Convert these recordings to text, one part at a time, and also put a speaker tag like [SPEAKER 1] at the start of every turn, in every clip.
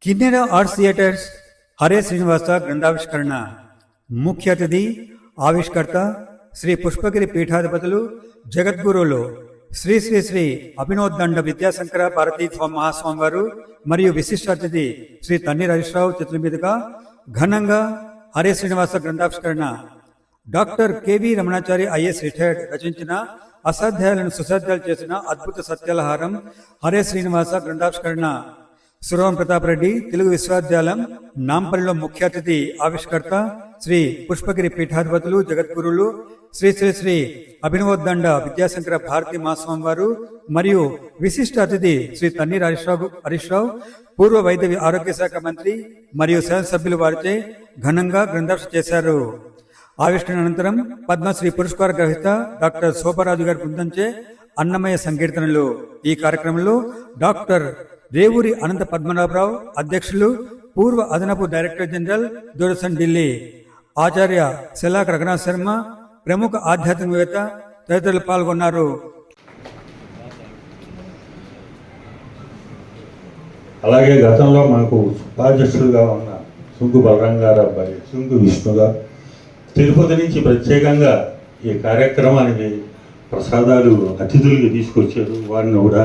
[SPEAKER 1] కిన్నెర arts theatres Hare Srinivasa గ్రంథావిష్కరణ. ముఖ్య అతిథి ఆవిష్కర్త శ్రీ పుష్పగిరి పీఠాధిపతులు జగద్గురువులు శ్రీ శ్రీ శ్రీ అభినోద్దండ విద్యాశంకర భారతీ మహాస్వామి వారు మరియు విశిష్ట అతిథి శ్రీ తన్నీర్ హరీశ్రావు చేతుల మీదుగా ఘనంగా హరే శ్రీనివాస గ్రంథావిష్కరణ. Doctor KV Ramanachari IAS retired రచించిన అసాధ్యాలను సుసాధ్యాలు చేసిన అద్భుత సత్యాలహారం హరే శ్రీనివాస గ్రంథావిష్కరణ. సురవరం ప్రతాపరెడ్డి తెలుగు విశ్వవిద్యాలయం నాంపల్లిలో ముఖ్య అతిథి ఆవిష్కర్త శ్రీ పుష్పగిరి పీఠాధిపతులు జగద్గురువులు శ్రీ శ్రీ శ్రీ అభినవోద్దండ విద్యాశంకర భారతీ మహాస్వామి వారు మరియు విశిష్ట అతిథి శ్రీ తన్నీర్ హరీశ్రావు పూర్వ వైద్య ఆరోగ్య శాఖ మంత్రి మరియు శాసనసభ్యులు వారిచే ఘనంగా గ్రంథావిష్కరణ చేశారు. ఆవిష్కరణ అనంతరం పద్మశ్రీ పురస్కార గ్రహీత డాక్టర్ శోభరాజు గారి బృందంచే అన్నమయ్య సంకీర్తనలు. ఈ కార్యక్రమంలో డాక్టర్ రేవూరి అనంత పద్మనాభరావు అధ్యక్షులు, పూర్వ అదనపు డైరెక్టర్ జనరల్ దూరదర్శన్ ఢిల్లీ, ఆచార్య శలాక రఘునాథ్ శర్మ, ప్రముఖ ఆధ్యాత్మికవేత్త తదితరులు పాల్గొన్నారు.
[SPEAKER 2] అలాగే గతంలో మాకు ఉపాధ్యక్షులుగా ఉన్న సుంకు బలరంగారు అబ్బాయి సుంకు విష్ణుగా తిరుపతి నుంచి ప్రత్యేకంగా ఈ కార్యక్రమానికి ప్రసాదాలు అతిథులకి తీసుకొచ్చారు. వారిని కూడా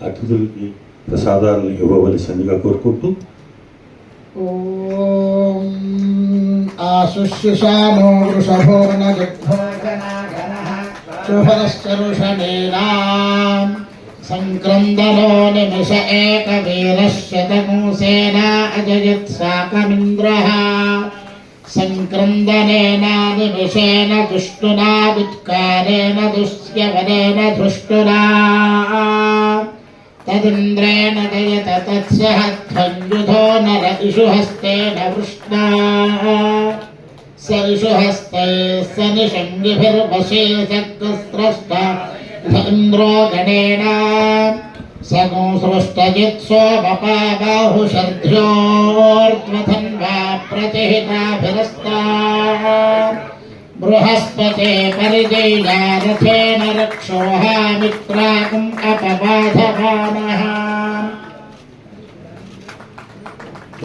[SPEAKER 2] అతిథులకి ప్రసాదాలను ఇవ్వవలసిందిగా కోరుకుంటూ
[SPEAKER 3] ఆశుష్యామో వృషభోర్ణ శుభశ్చరుషణీనాం సంక్రందనో నిమిష ఏకవీరశతమూసేన అజయత్ సాకమింద్రః సంక్రందనేన నిమిషేన దుష్టునా దుత్కారేణ దుష్యవనేన ధృష్టునా తదింద్రేణ దయత తత్స్య ధ్వంజుధో నర ఇషుహస్తేన వృష్ణా స ఇషుహస్తైః స నిషంగిభిర్వశే సద్స్రష్ట ఇంద్రో గణేన సగో సృష్టజిత్సోమపాబాహుషర్ధ్యోర్ధ్వధన్వా ప్రతిహితాభిరస్తా బృహస్పతే పరిజైలారథేన రక్షోహామిత్రాకం అపబాధమానః.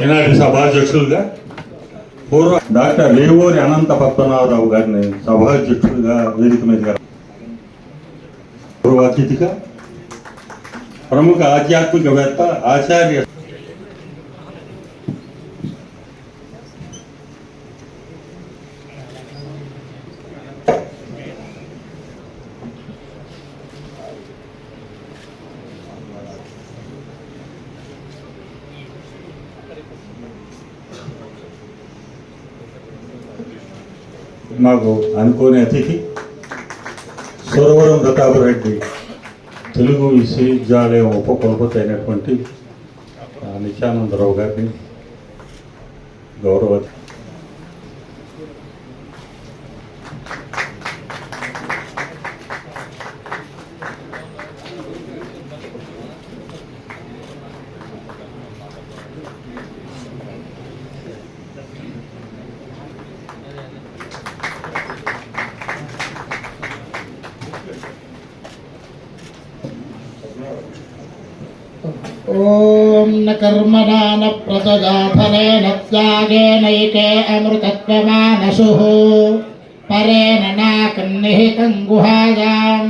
[SPEAKER 2] ఈనాటి సభాధ్యక్షులుగా పూర్వ డాక్టర్ రేవూరి అనంత పద్మనాభరావు గారిని సభాధ్యక్షులుగా వేదిక మీదుగా, పూర్వ అతిథిగా ప్రముఖ ఆధ్యాత్మికవేత్త ఆచార్య మాకు అనుకోని అతిథి సురవరం ప్రతాపరెడ్డి తెలుగు విశ్వవిద్యాలయం ఉపకులపతి అయినటువంటి నిత్యానందరావు గారిని గౌరవ
[SPEAKER 3] ఓం న కర్మణా న ప్రతజాఫలేన త్యాగేనైకే అమృతత్వమానశుః పరేణ నాకన్నిహితం గుహాయాం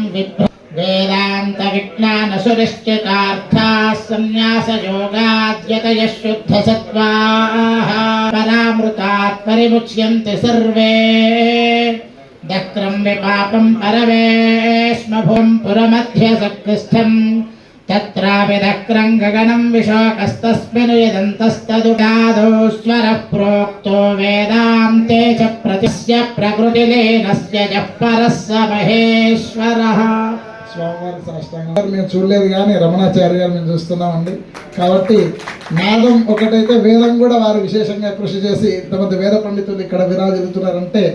[SPEAKER 3] వేదాంత విజ్ఞానసునిశ్చితార్థాః సన్యాసయోగాద్యతయః శుద్ధసత్వాః పరామృతాత్ పరిముచ్యంతి సర్వే దక్రం విపాపం పరమేష్మభుం పురమధ్య సత్కృష్టం తత్రాపి దక్రం గగనం విశోకస్తస్మిన్ యదంతస్తదుగాదో స్వరః ప్రోక్తో వేదాంతే చ ప్రతిస్య ప్రకృతిలీనస్య జః పరః స మహేశ్వరః. స్వామివారి సాష్టాంగం మేము చూడలేదు కానీ రమణాచార్య గారు మేము చూస్తున్నామండి. కాబట్టి నాదం ఒకటైతే వేదం కూడా వారు విశేషంగా కృషి చేసి ఇంతమంది వేద పండితులు ఇక్కడ విరాజిల్లుతున్నారంటే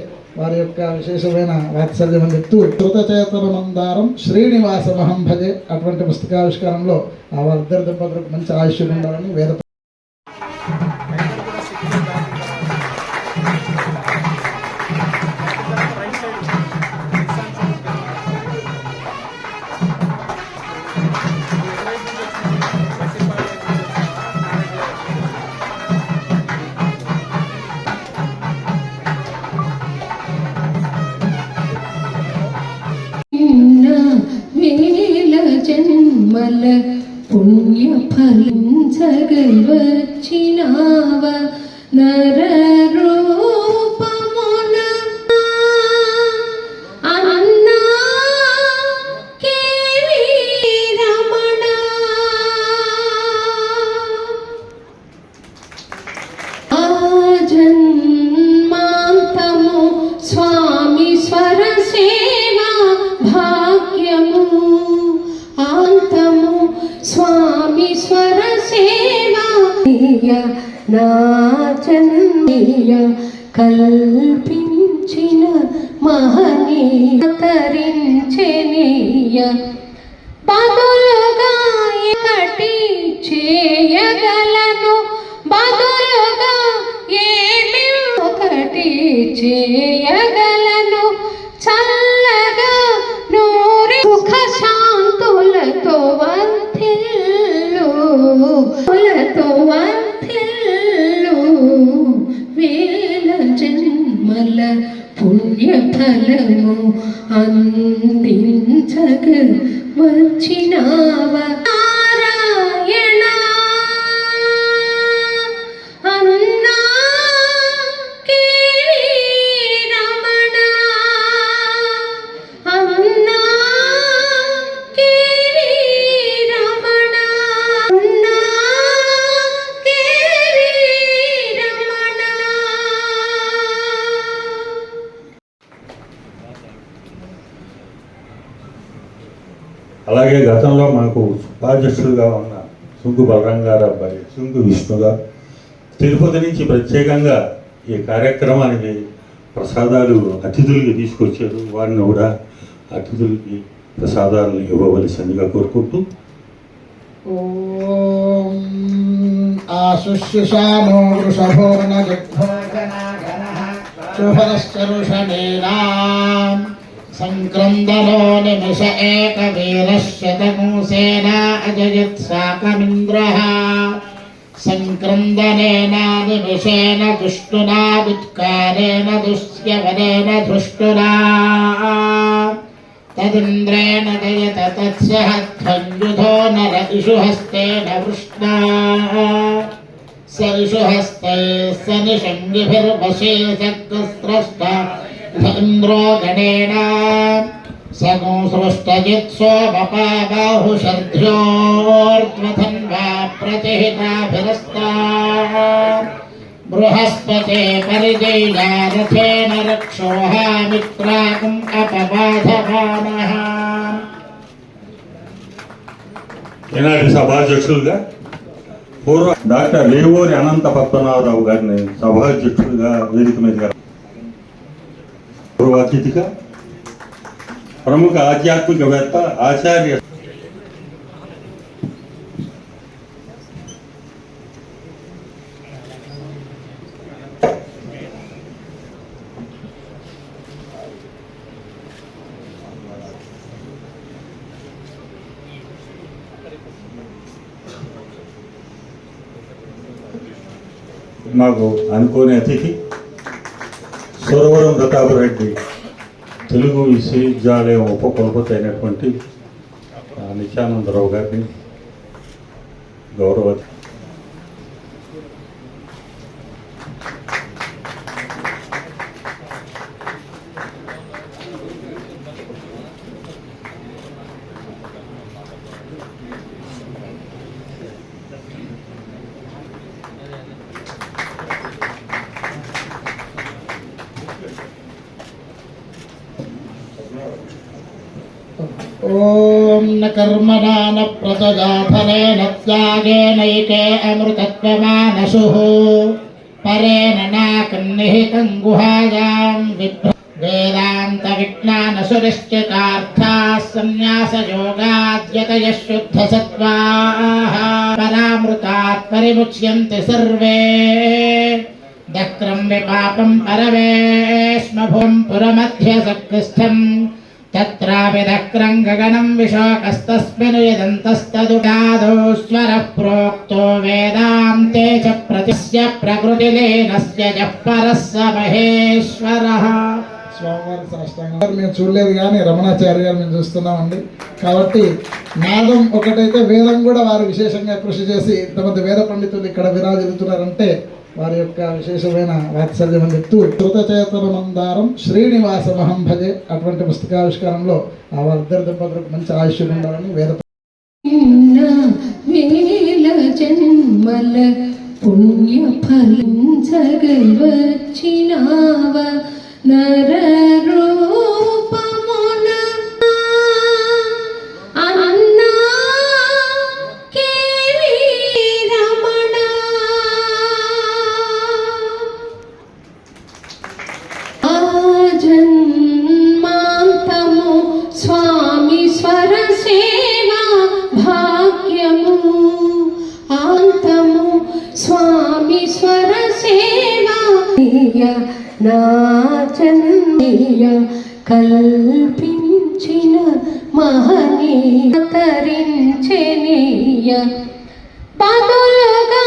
[SPEAKER 3] వారి యొక్క విశేషమైన వాత్సల్యం అని చెప్తూ శృతచేతన మందారం శ్రీనివాసమహం భజే అటువంటి పుస్తకావిష్కారంలో ఆ వారిద్దరు దంపతులకు మంచి ఆయుష్యం ఉండాలని వేద
[SPEAKER 4] జన్మల పుణ్యఫలించగవచ్చినావ నరరూపమున అన్నా కేళీ రమణ ఆ జన్మాంతము స్వామి స్వర సేవా భాగ్యము అంతము స్వామి స్వర సేవా నా జన్మీయ కల్పించిన మహనీయ తరించెనీయ బదులుగా ఒకటి చేయగలను బదులుగా ఏమి ఒకటి చేయగలను చల్లగా నూరి సుఖ శాంతులతో వర్ధిల్లు వేల జన్మల పుణ్యఫలము అందించగ వచ్చినావ నారాయణ అన్నా కేళీ రమణ అన్నా కేళీ రమణ అన్నా కేళీ రమణ.
[SPEAKER 2] అలాగే గతంలో మాకు ఉపాధ్యక్షులుగా ఉన్న సుంగు బలరంగారు అబ్బాయి సుంగు విష్ణుగా తిరుపతి నుంచి ప్రత్యేకంగా ఈ కార్యక్రమానికి ప్రసాదాలు అతిథులకి తీసుకొచ్చారు. వారిని కూడా అతిథులకి ప్రసాదాలను ఇవ్వవలసిందిగా కోరుకుంటూ
[SPEAKER 3] ఓం ఆశుష్యశామో వృషభోన దిగ్భోజనాగణః శుభశ్చరుషమేనాం సంక్రందనో నిమిష ఏకవీరశ్యతమూసేన అజయత్సాకమింద్రః సంక్రందనేన నిమిషేన దుష్టునా దుత్కారేణ దుశ్యవనేన ధృష్టునా తదింద్రేణ జయత తస్య ధ్వంజుధో నర ఇషుహస్తేన వృష్ణా స ఇషుహస్తైః స నిషంగిభిర్వశే సద్స్రష్ట ఇంద్రో గణేన సగో సృష్టజిత్సోమపాబాహుషర్ధ్యోర్ధ్వధన్వా ప్రతిహితాభిరస్తా బృహస్పతే పరిజైలారథేన రక్షోహామిత్రాకం అపబాధమానః.
[SPEAKER 2] ఈనాటి సభాధ్యక్షులుగా పూర్వ డాక్టర్ లేవోరి అనంత పద్మనాభరావు గారిని సభాధ్యక్షులుగా వేదిక మీదుగా పూర్వ అతిథిగా ప్రముఖ ఆధ్యాత్మికవేత్త ఆచార్య మాకు అనుకోని అతిథి సురవరం ప్రతాపరెడ్డి తెలుగు విశ్వవిద్యాలయం ఉపకులపతి అయినటువంటి నిత్యానందరావు గారిని గౌరవ
[SPEAKER 3] ఓం న కర్మణా న ప్రతజాఫలేన త్యాగేనైకే అమృతత్వమానశుః పరేణ నాకన్నిహితం గుహాయాం వేదాంత విజ్ఞానసునిశ్చితార్థాః సన్యాసయోగాద్యతయః శుద్ధసత్వాః పరామృతాత్ పరిముచ్యంతి సర్వే దక్రం విపాపం పరమేష్మభుం పురమధ్య సత్కృష్టం తత్రాపి దక్రం గగనం విశోకస్తస్మిన్ యదంతస్తదుడాదో స్వరః ప్రోక్తో వేదాంతే చ ప్రతిస్య ప్రకృతిలీనస్య జః పరः స మహేశ్వరः
[SPEAKER 5] స్వామివారి సాష్టాంగం మేము చూడలేదు కానీ రమణాచార్య గారు మేము చూస్తున్నామండి. కాబట్టి నాదం ఒకటైతే వేదం కూడా వారు విశేషంగా కృషి చేసి ఇంతమంది వేద పండితులు ఇక్కడ విరాజిల్లుతున్నారంటే వారి యొక్క విశేషమైన వాత్సల్యం అని చెప్తూ శృతచేతన మందారం శ్రీనివాసమహం భజే అటువంటి పుస్తకావిష్కారంలో ఆ వారిద్దరు దంపతులకు మంచి ఆయుష్యం ఉండాలని వేద
[SPEAKER 4] వేల జన్మల పుణ్య ఫలం జగవచ్చినావ నర రూపమున అన్నా కేవి రమణ ఆ జన్మాంతము స్వామి స్వర సేవా భాగ్యము అంతము స్వామి స్వర సేవా నా జన్మీయ కల్పించిన మహనీయ తరించెనీయ బదులుగా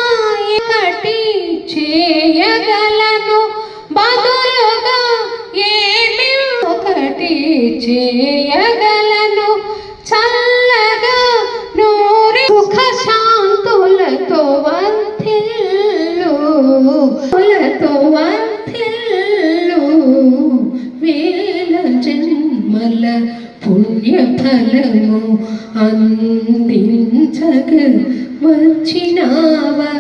[SPEAKER 4] ఒకటి చేయగలను బదులుగా ఏమి ఒకటి చేయగలను చల్లగా నూరి సుఖ శాంతులతో వర్ధిల్లు వేల జన్మల పుణ్య ఫలము అందించగ వచ్చినావా